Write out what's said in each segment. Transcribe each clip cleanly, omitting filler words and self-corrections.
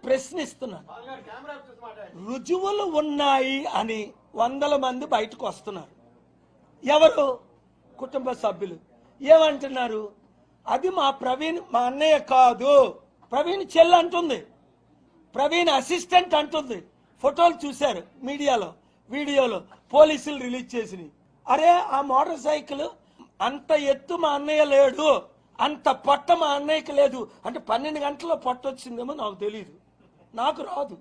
ప్రశ్నిస్తున్నాను. రుజువులు ఉన్నాయి అని 100 మంది బయటకు వస్తున్నారు. ఎవరు? కుటుంబ సభ్యులు ఏమంటున్నారు? అది మా ప్రవీణ్ మా అన్నయ్య కాదు, ప్రవీణ్ చెల్లి అంటుంది, ప్రవీణ్ అసిస్టెంట్ అంటుంది. ఫోటోలు చూశారు మీడియాలో, వీడియోలో పోలీసులు రిలీజ్ చేసినాయి. అరే ఆ మోటార్ సైకిల్ అంత ఎత్తు మా అన్నయ్య లేడు, అంత పొట్ట మా అన్నయ్యకి లేదు అంటే 12 గంటల్లో పొట్ట వచ్చిందేమో నాకు తెలియదు, నాకు రాదు.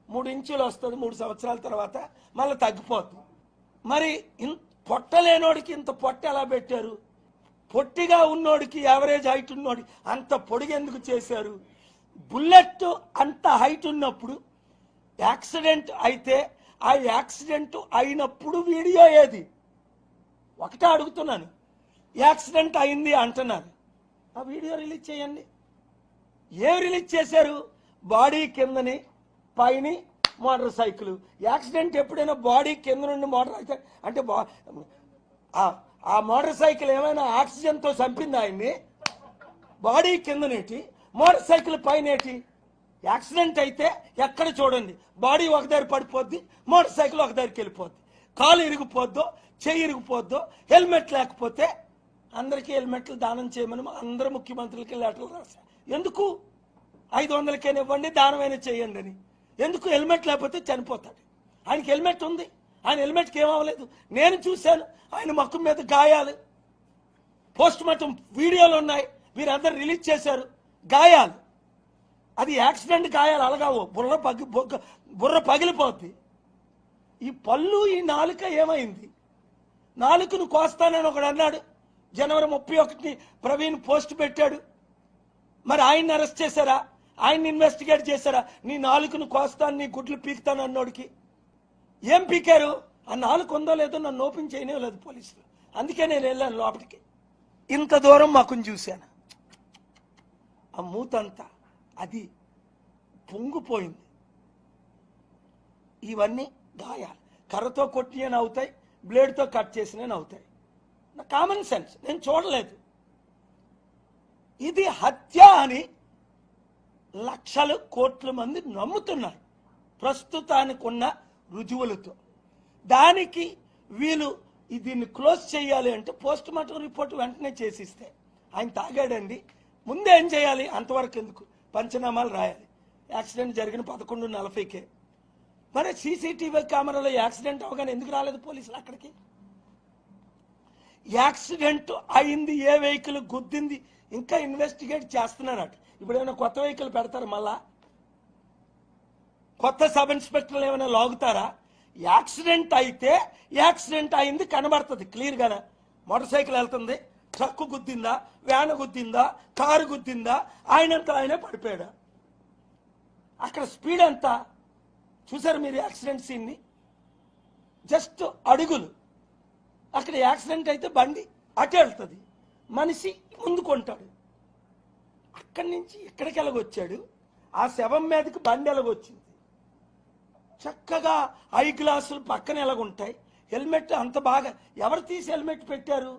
3 ఇంచులు వస్తుంది 3 సంవత్సరాల తర్వాత, మళ్ళీ తగ్గిపోతుంది. మరి పొట్ట లేనోడికి ఇంత పొట్ట ఎలా పెట్టారు? పొట్టిగా ఉన్నోడికి యావరేజ్ హైట్ ఉన్నోడి అంత పొడిగి ఎందుకు చేశారు? బుల్లెట్ అంత హైట్ ఉన్నప్పుడు యాక్సిడెంట్ అయితే ఆ యాక్సిడెంట్ అయినప్పుడు వీడియో ఏది? ఒకటే అడుగుతున్నాను. యాక్సిడెంట్ అయింది అంటున్నారు, ఆ వీడియో రిలీజ్ చేయండి. ఏం రిలీజ్ చేశారు? బాడీ కిందని పైని మోటార్ సైకిల్. యాక్సిడెంట్ ఎప్పుడైనా బాడీ కింద నుండి మోటార్ అయితే అంటే ఆ మోటార్ సైకిల్ ఏమైనా ఆక్సిజన్తో చంపింది ఆయన్ని? బాడీ కిందనేటి, మోటార్ సైకిల్ పైనేటి? యాక్సిడెంట్ అయితే ఎక్కడ చూడండి బాడీ ఒక దగ్గర పడిపోద్ది, మోటార్ సైకిల్ ఒక దగ్గరికి వెళ్ళిపోద్ది. కాలు ఇరిగిపోద్దో, చెయ్యి ఇరిగిపోద్దో. హెల్మెట్ లేకపోతే అందరికీ హెల్మెట్లు దానం చేయమని అందరు ముఖ్యమంత్రులకి లెటర్లు రాశారు. ఎందుకు? 500కైనా ఇవ్వండి, దానమైనా చేయండి అని. ఎందుకు? హెల్మెట్ లేకపోతే చనిపోతాడు. ఆయనకి హెల్మెట్ ఉంది, ఆయన హెల్మెట్కి ఏమవ్వలేదు. నేను చూశాను ఆయన ముఖం మీద గాయాలు, పోస్ట్ మార్టం వీడియోలు ఉన్నాయి, వీరందరూ రిలీజ్ చేశారు. గాయాలు, అది యాక్సిడెంట్ గాయాలు అలగావు, బుర్ర పగిలిపోద్ది. ఈ పళ్ళు, ఈ నాలుక ఏమైంది? నాలుకను కోస్తానని ఒకడు అన్నాడు. జనవరి 31 ప్రవీణ్ పోస్ట్ పెట్టాడు. మరి ఆయన్ని అరెస్ట్ చేశారా? ఆయన్ని ఇన్వెస్టిగేట్ చేశారా? నీ నాలుకను కోస్తాను, నీ గుడ్లు పీకుతాను అన్నోడికి ఏం పీకారు? ఆ నాలుగు ఉందో లేదో నన్ను ఓపెన్ చేయలేదు పోలీసులు. అందుకే నేను వెళ్ళాను లోపలికి. ఇంత దూరం మాకుని చూశాను. ఆ మూతంతా అది పొంగిపోయింది. ఇవన్నీ గాయాలు. కర్రతో కొట్టినవి అవుతాయి, బ్లేడ్తో కట్ చేసినవి అవుతాయి. నా కామన్ సెన్స్, నేను చూడలేదు. ఇది హత్య అని లక్షలు కోట్ల మంది నమ్ముతున్నారు ప్రస్తుతానికి ఉన్న రుజువులతో. దానికి వీళ్ళు దీన్ని క్లోజ్ చేయాలి అంటే పోస్ట్ మార్టం రిపోర్ట్ వెంటనే చేసిస్తే, ఆయన తాగాడండి ముందే ఏం చేయాలి? అంతవరకు ఎందుకు? పంచనామాలు రాయాలి. యాక్సిడెంట్ జరిగిన 11:40కే. మరి సీసీటీవీ కెమెరాలో యాక్సిడెంట్ అవగానే ఎందుకు రాలేదు పోలీసులు అక్కడికి? యాక్సిడెంట్ అయింది, ఏ వెహికల్ గుద్దింది ఇంకా ఇన్వెస్టిగేట్ చేస్తున్నారట. ఇప్పుడు ఏమైనా కొత్త వెహికల్ పెడతారు? మళ్ళా కొత్త సబ్ ఇన్స్పెక్టర్లు ఏమైనా లాగుతారా? యాక్సిడెంట్ అయితే యాక్సిడెంట్ అయింది కనబడుతుంది క్లియర్గానే. మోటార్ సైకిల్ వెళ్తుంది, ట్రక్కు గుద్దిందా, వ్యాన్ గుద్దిందా, కారు గుద్దిందా, ఆయనంతా ఆయనే పడిపోయాడా? అక్కడ స్పీడ్ ఎంత చూసారు మీరు? యాక్సిడెంట్ సీన్ని జస్ట్ అడుగులు. అక్కడ యాక్సిడెంట్ అయితే బండి అటు వెళ్తుంది, మనిషి ముందుకుంటాడు. అక్కడి నుంచి ఎక్కడికి ఎలాగొచ్చాడు? ఆ శవం మీదకి బండి ఎలాగొచ్చింది? చక్కగా ఐ గ్లాసులు పక్కన ఎలాగుంటాయి, హెల్మెట్ అంత బాగా ఎవరు తీసి హెల్మెట్ పెట్టారు?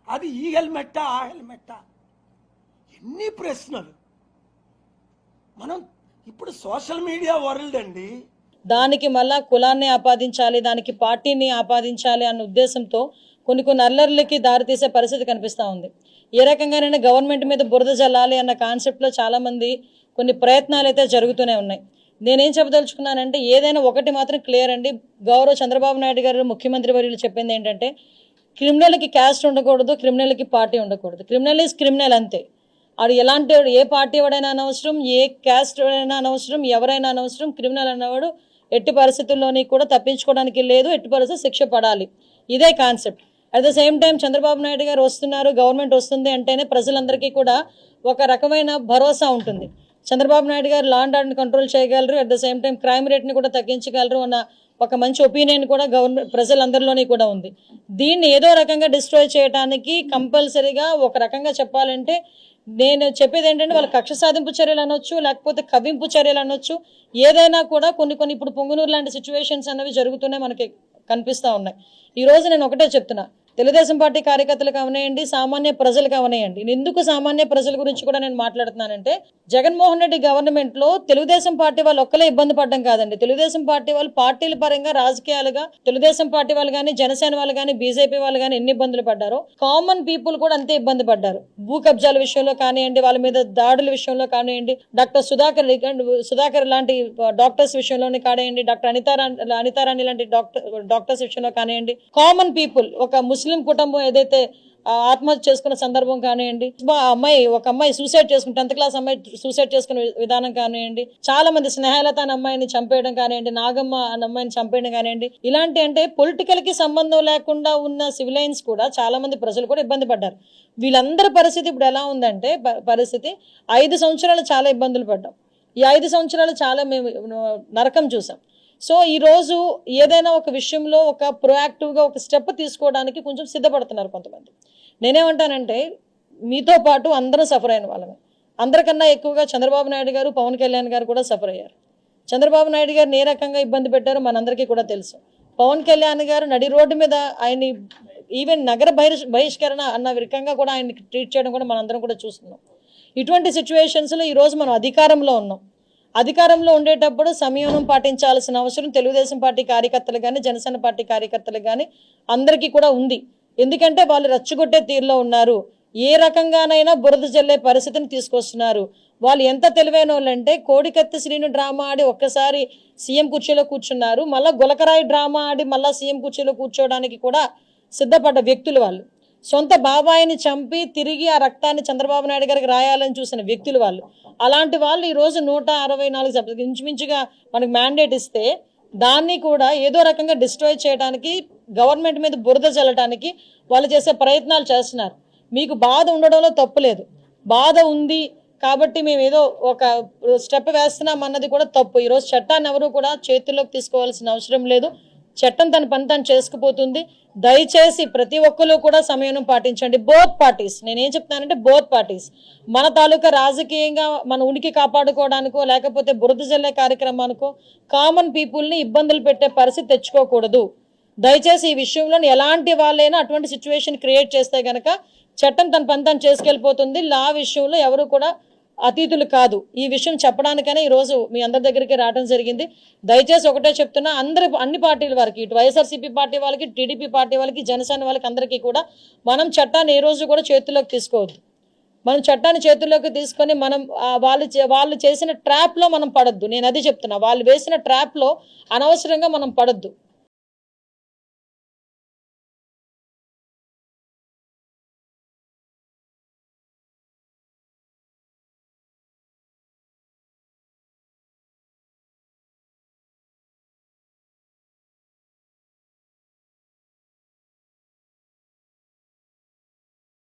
అది ఈ హెల్మెట్టా ఆ హెల్మెట్టా? ఎన్ని ప్రశ్నలు. మనం ఇప్పుడు సోషల్ మీడియా వరల్డ్ అండి. దానికి మళ్ళా కులాన్ని ఆపాదించాలి, దానికి పార్టీని ఆపాదించాలి అన్న ఉద్దేశంతో కొన్ని అల్లర్లకి దారితీసే పరిస్థితి కనిపిస్తూ ఉంది. ఏ రకంగానైనా గవర్నమెంట్ మీద బురద జల్లాలి అన్న కాన్సెప్ట్లో చాలామంది కొన్ని ప్రయత్నాలు అయితే జరుగుతూనే ఉన్నాయి. నేనేం చెప్పదలుచుకున్నానంటే ఏదైనా ఒకటి మాత్రం క్లియర్ అండి. గౌరవ చంద్రబాబు నాయుడు గారు ముఖ్యమంత్రి వర్యులు చెప్పింది ఏంటంటే క్రిమినల్కి క్యాస్ట్ ఉండకూడదు, క్రిమినల్కి పార్టీ ఉండకూడదు. క్రిమినల్ ఈజ్ క్రిమినల్ అంతే. అది ఎలాంటి ఏ పార్టీ వాడైనా అనవసరం, ఏ క్యాస్ట్ అయినా అనవసరం, ఎవరైనా అనవసరం. క్రిమినల్ అన్నవాడు ఎట్టి పరిస్థితుల్లోని కూడా తప్పించుకోవడానికి లేదు, ఎట్టి పరిస్థితుల్లో శిక్ష పడాలి. ఇదే concept. At the same time Chandrababu Naidu గారు వస్తున్నారు, గవర్నమెంట్ వస్తుంది అంటేనే ప్రజలందరికీ కూడా ఒక రకమైన భరోసా ఉంటుంది. చంద్రబాబు నాయుడు గారు లా అండ్ ఆర్డర్ని కంట్రోల్ చేయగలరు, at the same time crime రేట్ని కూడా తగ్గించగలరు అన్న ఒక మంచి ఒపీనియన్ కూడా ప్రజలందరిలోని కూడా ఉంది. దీన్ని ఏదో రకంగా డిస్ట్రాయ్ చేయడానికి కంపల్సరీగా ఒక రకంగా చెప్పాలంటే నేను చెప్పేది ఏంటంటే వాళ్ళ కక్ష సాధింపు చర్యలు అనొచ్చు, లేకపోతే కవ్వింపు చర్యలు అనొచ్చు. ఏదైనా కూడా కొన్ని ఇప్పుడు పొంగునూరు లాంటి సిచ్యువేషన్స్ అనేవి జరుగుతూనే మనకి కనిపిస్తూ ఉన్నాయి. ఈ రోజు నేను ఒకటే చెప్తున్నా, తెలుగుదేశం పార్టీ కార్యకర్తలకు అవనేయండి, సామాన్య ప్రజలకు అవనేయండి. ఎందుకు సామాన్య ప్రజల గురించి కూడా నేను మాట్లాడుతున్నానంటే, జగన్మోహన్ రెడ్డి గవర్నమెంట్ లో తెలుగుదేశం పార్టీ వాళ్ళు ఒక్కలే ఇబ్బంది పడడం కాదండి. తెలుగుదేశం పార్టీ వాళ్ళు పార్టీల పరంగా రాజకీయాలుగా తెలుగుదేశం పార్టీ వాళ్ళు కానీ, జనసేన వాళ్ళు కానీ, బీజేపీ వాళ్ళు కానీ ఎన్ని ఇబ్బందులు పడ్డారో కామన్ పీపుల్ కూడా అంతే ఇబ్బంది పడ్డారు. భూ కబ్జాల విషయంలో కానివ్వండి, వాళ్ళ మీద దాడుల విషయంలో కానివ్వండి, డాక్టర్ సుధాకర్ లాంటి డాక్టర్స్ విషయంలోనే కానివ్వండి, డాక్టర్ అనితారాణి లాంటి డాక్టర్స్ విషయంలో కానివ్వండి, కామన్ పీపుల్ ఒక ముస్లిం కుటుంబం ఏదైతే ఆత్మహత్య చేసుకున్న సందర్భం కానివ్వండి, ఒక అమ్మాయి సూసైడ్ చేసుకుని 10th క్లాస్ అమ్మాయి సూసైడ్ చేసుకున్న విధానం కానివ్వండి, చాలా మంది స్నేహలత అనే అమ్మాయిని చంపేయడం కానివ్వండి, నాగమ్మ అనే అమ్మాయిని చంపేయడం కానివ్వండి, ఇలాంటి అంటే పొలిటికల్ కి సంబంధం లేకుండా ఉన్న సివిలైన్స్ కూడా చాలా మంది ప్రజలు కూడా ఇబ్బంది పడ్డారు. వీళ్ళందరి పరిస్థితి ఇప్పుడు ఎలా ఉందంటే, పరిస్థితి 5 సంవత్సరాలు చాలా ఇబ్బందులు పడ్డాం. ఈ 5 సంవత్సరాలు చాలా మేము నరకం చూసాం. సో ఈ రోజు ఏదైనా ఒక విషయంలో ఒక ప్రొయాక్టివ్గా ఒక స్టెప్ తీసుకోవడానికి కొంచెం సిద్ధపడుతున్నారు కొంతమంది. నేనేమంటానంటే, మీతో పాటు అందరూ సఫర్ అయిన వాళ్ళమే. అందరికన్నా ఎక్కువగా చంద్రబాబు నాయుడు గారు, పవన్ కళ్యాణ్ గారు కూడా సఫర్ అయ్యారు. చంద్రబాబు నాయుడు గారిని ఏ రకంగా ఇబ్బంది పెట్టారో మనందరికీ కూడా తెలుసు. పవన్ కళ్యాణ్ గారు నడి రోడ్డు మీద ఆయన్ని ఈవెన్ నగర బహిష్కరణ అన్న రకంగా కూడా ఆయన్ని ట్రీట్ చేయడం కూడా మనందరం కూడా చూస్తున్నాం. ఇటువంటి సిచ్యువేషన్స్లో ఈరోజు మనం అధికారంలో ఉన్నాం. అధికారంలో ఉండేటప్పుడు సంయమనం పాటించాల్సిన అవసరం తెలుగుదేశం పార్టీ కార్యకర్తలు కానీ, జనసేన పార్టీ కార్యకర్తలు కానీ అందరికీ కూడా ఉంది. ఎందుకంటే వాళ్ళు రెచ్చగొట్టే తీరులో ఉన్నారు. ఏ రకంగానైనా బురద జల్లే పరిస్థితిని తీసుకొస్తున్నారు. వాళ్ళు ఎంత తెలివైన వాళ్ళంటే, కోడికత్తి శ్రీను డ్రామా ఆడి ఒక్కసారి సీఎం కుర్చీలో కూర్చున్నారు, మళ్ళీ గులకరాయి డ్రామా ఆడి మళ్ళీ సీఎం కుర్చీలో కూర్చోవడానికి కూడా సిద్ధపడ్డ వ్యక్తులు వాళ్ళు. సొంత బాబాయిని చంపి తిరిగి ఆ రక్తాన్ని చంద్రబాబు నాయుడు గారికి రాయాలని చూసిన వ్యక్తులు వాళ్ళు. అలాంటి వాళ్ళు ఈరోజు 164 ఇంచుమించుగా మనకు మ్యాండేట్ ఇస్తే దాన్ని కూడా ఏదో రకంగా డిస్ట్రాయ్ చేయడానికి, గవర్నమెంట్ మీద బురద చల్లడానికి వాళ్ళు చేసే ప్రయత్నాలు చేస్తున్నారు. మీకు బాధ ఉండడంలో తప్పు లేదు. బాధ ఉంది కాబట్టి మేము ఏదో ఒక స్టెప్ వేస్తున్నాం అన్నది కూడా తప్పు. ఈరోజు చట్టాన్ని ఎవరు కూడా చేతుల్లోకి తీసుకోవాల్సిన అవసరం లేదు. చట్టం తన పని తను చేసుకుపోతుంది. దయచేసి ప్రతి ఒక్కరు కూడా సమయం పాటించండి. బోత్ పార్టీస్, నేనేం చెప్తానంటే బోత్ పార్టీస్ మన తాలూకా రాజకీయంగా మన ఉనికి కాపాడుకోవడానికో లేకపోతే బురద జల్లే కార్యక్రమానికో కామన్ పీపుల్ని ఇబ్బందులు పెట్టే పరిస్థితి తెచ్చుకోకూడదు. దయచేసి ఈ విషయంలో ఎలాంటి వాళ్ళైనా అటువంటి సిచ్యువేషన్ క్రియేట్ చేస్తే గనక చట్టం తన పని తను చేసుకెళ్ళిపోతుంది. లా విషయంలో ఎవరు కూడా అతీతులు కాదు. ఈ విషయం చెప్పడానికైనా ఈరోజు మీ అందరి దగ్గరికి రావడం జరిగింది. దయచేసి ఒకటే చెప్తున్నా, అన్ని పార్టీల వారికి, ఇటు వైఎస్ఆర్సీపీ పార్టీ వాళ్ళకి, టీడీపీ పార్టీ వాళ్ళకి, జనసేన వాళ్ళకి అందరికీ కూడా మనం చట్టాన్ని ఏ రోజు కూడా చేతుల్లోకి తీసుకోవద్దు. మనం చట్టాన్ని చేతుల్లోకి తీసుకొని మనం వాళ్ళు చేసిన ట్రాప్లో మనం పడద్దు. నేను అది చెప్తున్నా, వాళ్ళు వేసిన ట్రాప్లో అనవసరంగా మనం పడద్దు.